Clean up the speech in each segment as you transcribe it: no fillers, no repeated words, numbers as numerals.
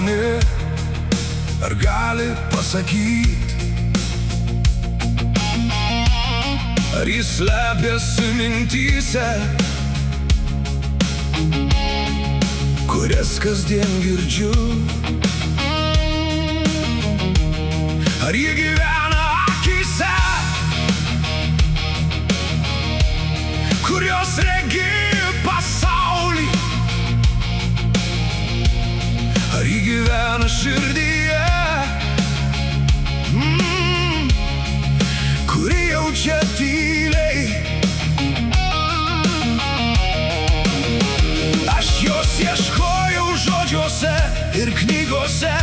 sąmonė, ar gali pasakyti, ar jis slepiasi mintyse, kurias kasdien girdžiu? Ar ji gyvena akyse, kurios regi pasaulį? Ar ji gyvena širdyje, kuri jaučia tyliai? Aš jos ieškojau žodžiuose ir knygose,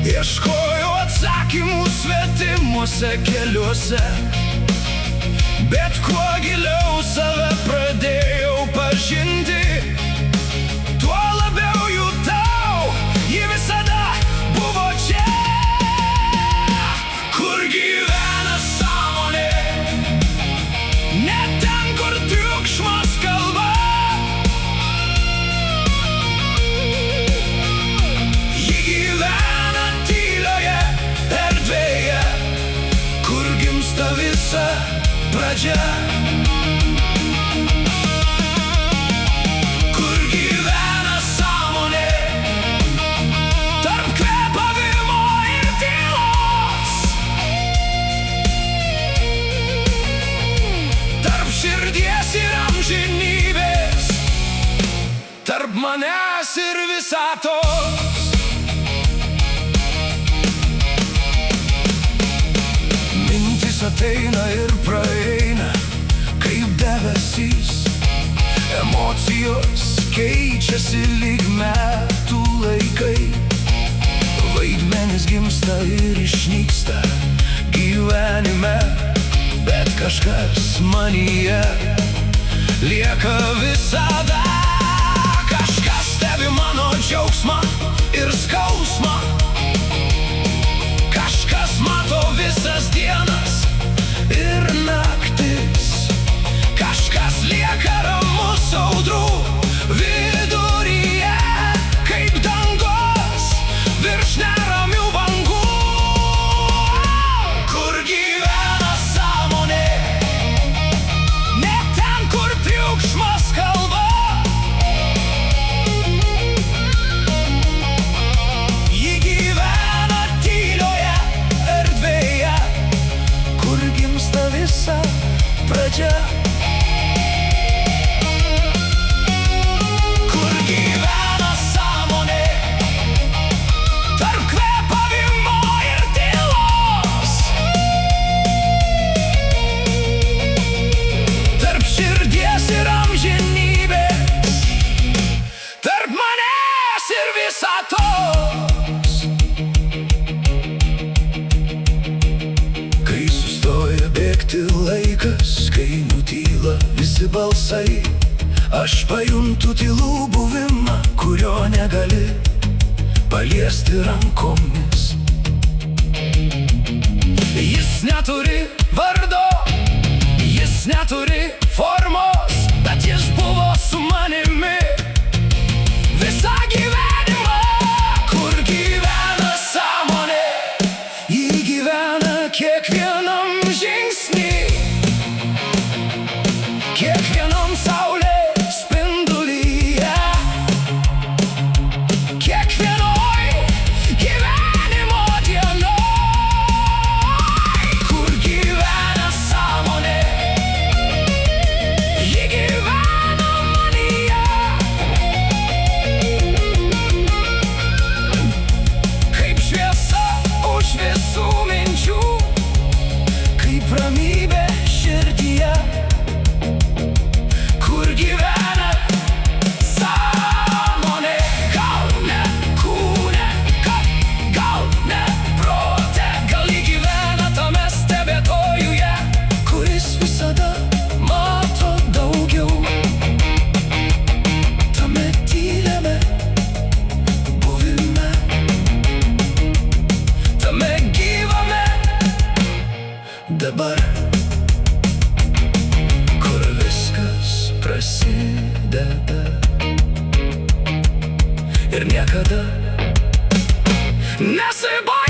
ieškojau atsakymų svetimuose keliuose, bet kuo giliau save pradėjau pažinti, tuo labiau jutau, ji visada buvo čia. Kur gyvena sąmonė, ne ten, kur triukšmas kalba. Ji gyvena tylioje erdvėje, kur gimsta visa pradžia. Kur gyvena sąmonė, tarp kvėpavimo ir tylos, tarp širdies ir amžinybės, tarp manęs ir visatos. Mintis ateina ir praeina kaip debesys, emocijos keičiasi lyg metų laikai, vaidmenys gimsta ir išnyksta gyvenime, bet kažkas manyje lieka visada. Kažkas stebi mano džiaugsmą ir skausmą, kažkas mato visas dienas ir naktis, kažkas lieka ramus audrų viduryje, kaip dangus virš neramių bangų. Kur gyvena sąmonė, ne ten, kur triukšmas kalba. Ji gyvena tylioje erdvėje, kur gimsta visa pradžia. Kur gyvena sąmonė, tarp kvėpavimo ir tylos, tarp širdies ir amžinybės, tarp manęs ir visatos. Kai sustoja bėgti laikas, kai nutyla visi balsai, aš pajuntu tylų buvimą, kurio negali paliesti rankomis. Jis neturi vardo, jis neturi formos, bet jis buvo su manimi visą gyvenimą. Kur gyvena sąmonė, ji gyvena kiekvienam žingsny, kiekvienam saulės spindulyje, kiekvienoj gyvenimo dienoj. Kur gyvena sąmonė, ji gyvena manyje, kaip šviesa už visų minčių, kaip ramybė širdyje. Kur gyvena sąmonė, gal ne kūne, gal ne prote, gal ji gyvena tame stebėtojuje, kuris visada mato daugiau, tame tyliame buvime, tame gyvame dabar, kur viskas prasideda ir niekada nesibaimink.